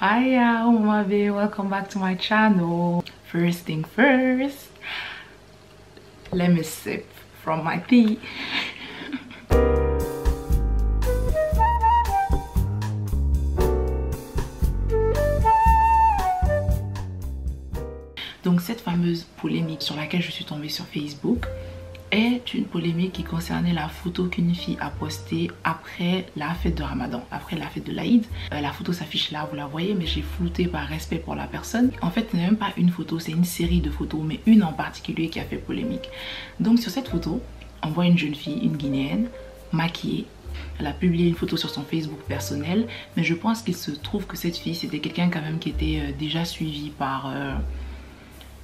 Hiya, Omabe, welcome back to my channel. First thing first, let me sip from my tea. Donc cette fameuse polémique sur laquelle je suis tombée sur Facebook est une polémique qui concernait la photo qu'une fille a postée après la fête de Ramadan, après la fête de l'Aïd. La photo s'affiche là, vous la voyez, mais j'ai flouté par respect pour la personne. En fait, ce n'est même pas une photo, c'est une série de photos, mais une en particulier qui a fait polémique. Donc sur cette photo, on voit une jeune fille, une Guinéenne, maquillée. Elle a publié une photo sur son Facebook personnel, mais je pense qu'il se trouve que cette fille, c'était quelqu'un quand même qui était déjà suivi par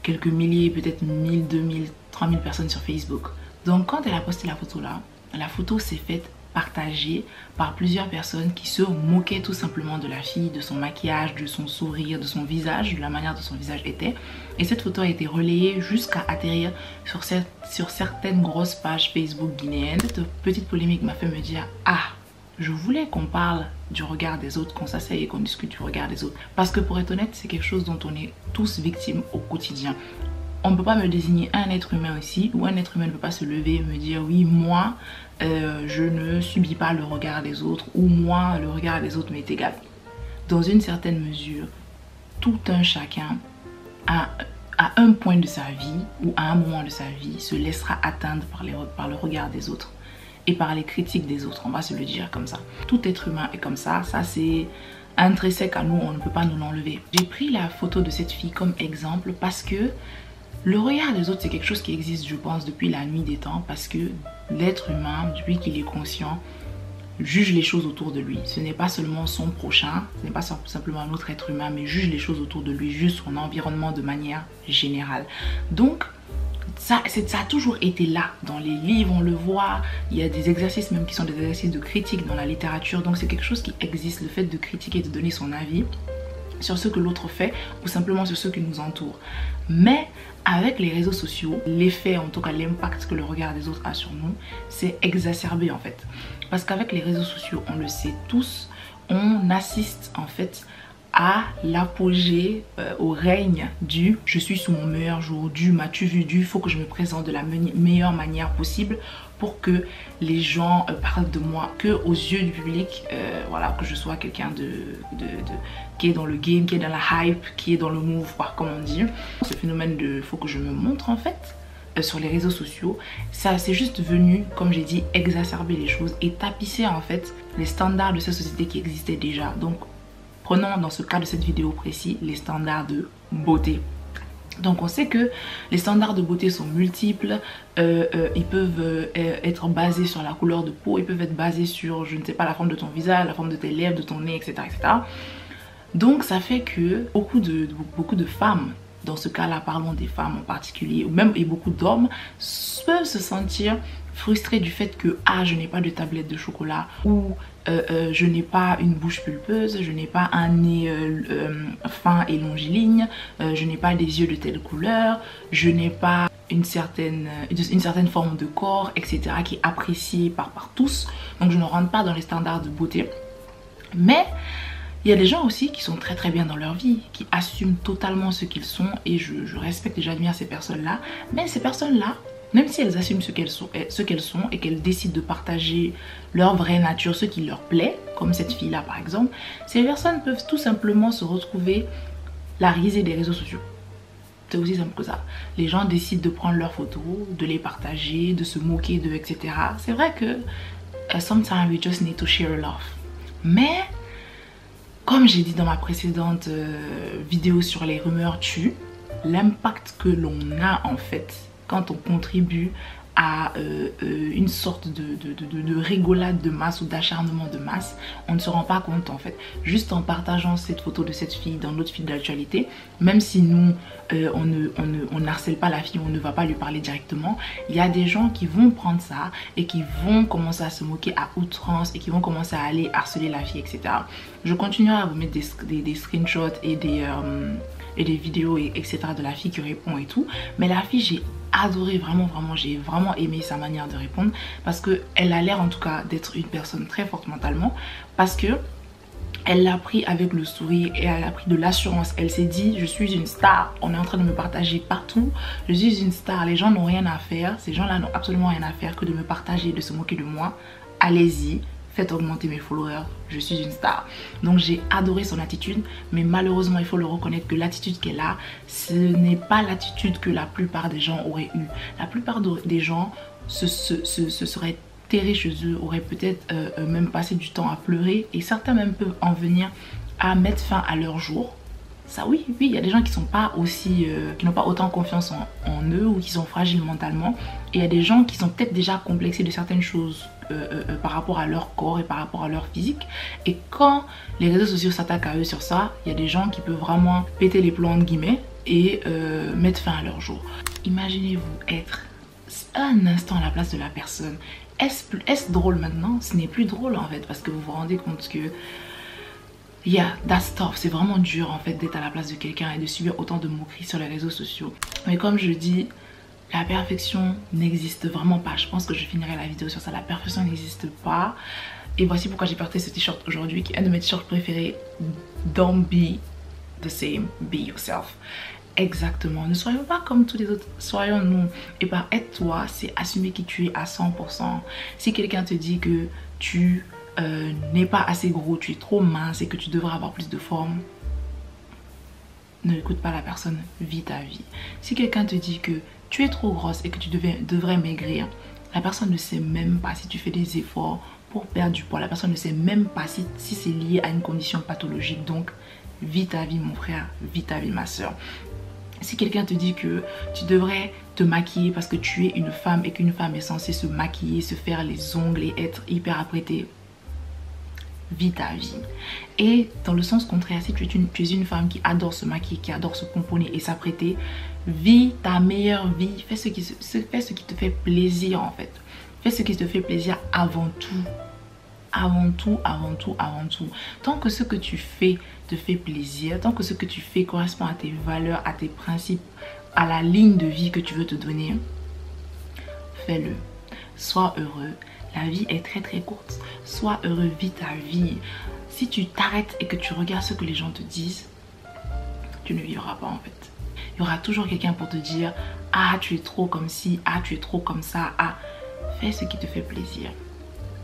quelques milliers, peut-être 1000, 2000, 3000 personnes sur Facebook. Donc quand elle a posté la photo là, la photo s'est faite partager par plusieurs personnes qui se moquaient tout simplement de la fille, de son maquillage, de son sourire, de son visage, de la manière dont son visage était. Et cette photo a été relayée jusqu'à atterrir sur certaines grosses pages Facebook guinéennes. Cette petite polémique m'a fait me dire « Ah, je voulais qu'on parle du regard des autres, qu'on s'asseye et qu'on discute du regard des autres. » Parce que pour être honnête, c'est quelque chose dont on est tous victimes au quotidien. On ne peut pas me désigner un être humain ici, ou un être humain ne peut pas se lever et me dire oui, moi je ne subis pas le regard des autres, ou moi le regard des autres m'est égal. Dans une certaine mesure, tout un chacun à un point de sa vie ou à un moment de sa vie se laissera atteindre par le regard des autres et par les critiques des autres, on va se le dire comme ça. Tout être humain est comme ça c'est intrinsèque à nous, on ne peut pas nous l'enlever. J'ai pris la photo de cette fille comme exemple parce que le regard des autres, c'est quelque chose qui existe, je pense, depuis la nuit des temps, parce que l'être humain, depuis qu'il est conscient, juge les choses autour de lui. Ce n'est pas seulement son prochain, ce n'est pas simplement un autre être humain, mais juge les choses autour de lui, juge son environnement de manière générale. Donc, ça a toujours été là dans les livres, on le voit, il y a des exercices même qui sont des exercices de critique dans la littérature, donc c'est quelque chose qui existe, le fait de critiquer, de donner son avis sur ce que l'autre fait ou simplement sur ce qui nous entoure. Mais avec les réseaux sociaux, l'effet, en tout cas l'impact que le regard des autres a sur nous, c'est exacerbé en fait. Parce qu'avec les réseaux sociaux, on le sait tous, on assiste en fait à l'apogée, au règne du je suis sous mon meilleur jour, du m'as-tu vu, du faut que je me présente de la meilleure manière possible pour que les gens parlent de moi, que aux yeux du public, voilà, que je sois quelqu'un qui est dans le game, qui est dans la hype, qui est dans le move, comme on dit. Ce phénomène de faut que je me montre en fait sur les réseaux sociaux, ça c'est juste venu, comme j'ai dit, exacerber les choses et tapisser en fait les standards de cette société qui existaient déjà. Donc prenons dans ce cas de cette vidéo précis les standards de beauté. Donc on sait que les standards de beauté sont multiples, ils peuvent être basés sur la couleur de peau, ils peuvent être basés sur, je ne sais pas, la forme de ton visage, la forme de tes lèvres, de ton nez, etc. etc. Donc ça fait que beaucoup de femmes, dans ce cas-là parlons des femmes en particulier, ou même et beaucoup d'hommes, peuvent se sentir frustrés du fait que ah, je n'ai pas de tablette de chocolat, ou je n'ai pas une bouche pulpeuse, je n'ai pas un nez fin et longiligne, je n'ai pas des yeux de telle couleur, je n'ai pas une certaine forme de corps, etc. qui est appréciée par tous. Donc je ne rentre pas dans les standards de beauté. Mais il y a des gens aussi qui sont très très bien dans leur vie, qui assument totalement ce qu'ils sont, et je respecte et j'admire ces personnes-là. Mais ces personnes-là, même si elles assument ce qu'elles sont et qu'elles décident de partager leur vraie nature, ce qui leur plaît, comme cette fille-là par exemple, ces personnes peuvent tout simplement se retrouver la risée des réseaux sociaux. C'est aussi simple que ça. Les gens décident de prendre leurs photos, de les partager, de se moquer d'eux, etc. C'est vrai que sometimes we just need to share love. Mais comme j'ai dit dans ma précédente vidéo sur les rumeurs tues, l'impact que l'on a en fait quand on contribue à une sorte de rigolade de masse ou d'acharnement de masse, on ne se rend pas compte en fait. Juste en partageant cette photo de cette fille dans notre fil d'actualité, même si nous on n'harcèle pas la fille, on ne va pas lui parler directement, il y a des gens qui vont prendre ça et qui vont commencer à se moquer à outrance et qui vont commencer à aller harceler la fille, etc. Je continuerai à vous mettre des screenshots et des vidéos etc. de la fille qui répond et tout, mais la fille, j'ai adoré, vraiment j'ai vraiment aimé sa manière de répondre, parce que elle a l'air en tout cas d'être une personne très forte mentalement, parce que Elle l'a pris avec le sourire et elle a pris de l'assurance. Elle s'est dit, je suis une star, on est en train de me partager partout. Je suis une star, les gens n'ont rien à faire. Ces gens-là n'ont absolument rien à faire que de me partager, de se moquer de moi. Allez-y, faites augmenter mes followers, je suis une star. Donc j'ai adoré son attitude, mais malheureusement il faut le reconnaître que l'attitude qu'elle a, ce n'est pas l'attitude que la plupart des gens auraient eu. La plupart des gens se seraient terrés chez eux, auraient peut-être même passé du temps à pleurer, et certains même peuvent en venir à mettre fin à leur jour. Ça oui, il y a des gens qui sont pas aussi, qui n'ont pas autant confiance en eux, ou qui sont fragiles mentalement, et il y a des gens qui sont peut-être déjà complexés de certaines choses par rapport à leur corps et par rapport à leur physique, et quand les réseaux sociaux s'attaquent à eux sur ça, il y a des gens qui peuvent vraiment péter les plombs entre guillemets et mettre fin à leur jour. Imaginez-vous être un instant à la place de la personne. Est-ce drôle maintenant? Ce n'est plus drôle en fait, parce que vous vous rendez compte que yeah, that's tough. C'est vraiment dur en fait d'être à la place de quelqu'un et de subir autant de moqueries sur les réseaux sociaux. Mais comme je dis, la perfection n'existe vraiment pas. Je pense que je finirai la vidéo sur ça. La perfection n'existe pas. Et voici pourquoi j'ai porté ce t-shirt aujourd'hui, qui est un de mes t-shirts préférés. Don't be the same, be yourself. Exactement, ne soyons pas comme tous les autres, soyons nous. Et par être toi, c'est assumer qui tu es à 100%. Si quelqu'un te dit que tu n'es pas assez gros, tu es trop mince et que tu devrais avoir plus de forme, ne écoute pas la personne, vis ta vie. Si quelqu'un te dit que tu es trop grosse et que tu devrais maigrir, la personne ne sait même pas si tu fais des efforts pour perdre du poids. La personne ne sait même pas si c'est lié à une condition pathologique. Donc, vis ta vie mon frère, vis ta vie ma soeur. Si quelqu'un te dit que tu devrais te maquiller parce que tu es une femme et qu'une femme est censée se maquiller, se faire les ongles et être hyper apprêtée, vis ta vie. Et dans le sens contraire, si tu es une femme qui adore se maquiller, qui adore se pomponner et s'apprêter, vis ta meilleure vie. Fais ce qui te fait plaisir en fait. Fais ce qui te fait plaisir avant tout. Avant tout, avant tout, avant tout. Tant que ce que tu fais te fait plaisir, tant que ce que tu fais correspond à tes valeurs, à tes principes, à la ligne de vie que tu veux te donner, fais-le. Sois heureux. La vie est très très courte. Sois heureux, vis ta vie. Si tu t'arrêtes et que tu regardes ce que les gens te disent, tu ne vivras pas en fait. Il y aura toujours quelqu'un pour te dire « Ah, tu es trop comme ci, ah, tu es trop comme ça, ah ». Fais ce qui te fait plaisir.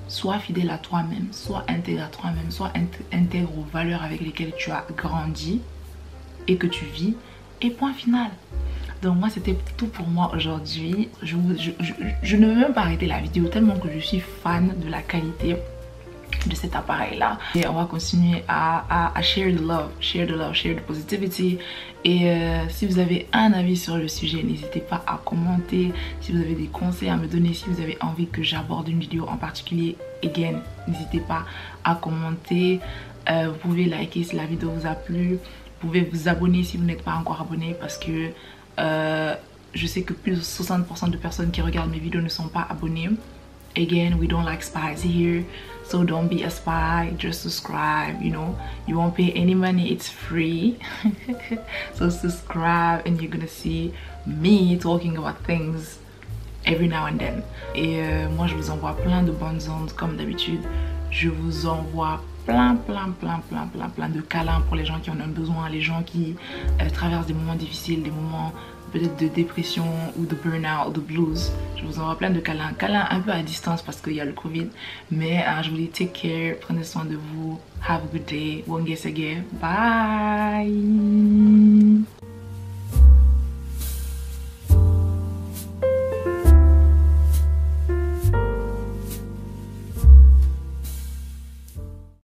Sois fidèle à toi-même, sois intègre à toi-même, sois intègre aux valeurs avec lesquelles tu as grandi et que tu vis. Et point final. Donc moi c'était tout pour moi aujourd'hui. Je ne veux même pas arrêter la vidéo tellement que je suis fan de la qualité de cet appareil là. Et on va continuer à share the love, share the positivity. Et si vous avez un avis sur le sujet, n'hésitez pas à commenter. Si vous avez des conseils à me donner, si vous avez envie que j'aborde une vidéo en particulier, again, n'hésitez pas à commenter. Vous pouvez liker si la vidéo vous a plu. Vous pouvez vous abonner si vous n'êtes pas encore abonné, parce que je sais que plus de 60% de personnes qui regardent mes vidéos ne sont pas abonnées. Again, we don't like spies here, so don't be a spy, just subscribe. You know, you won't pay any money, it's free. So subscribe and you're gonna see me talking about things every now and then. Et moi je vous envoie plein de bonnes ondes comme d'habitude. Je vous envoie plein de câlins pour les gens qui en ont besoin, les gens qui traversent des moments difficiles, des moments peut-être de dépression ou de burn-out ou de blues. Je vous envoie plein de câlins un peu à distance parce qu'il y a le Covid, mais je vous dis take care, prenez soin de vous, have a good day, bye.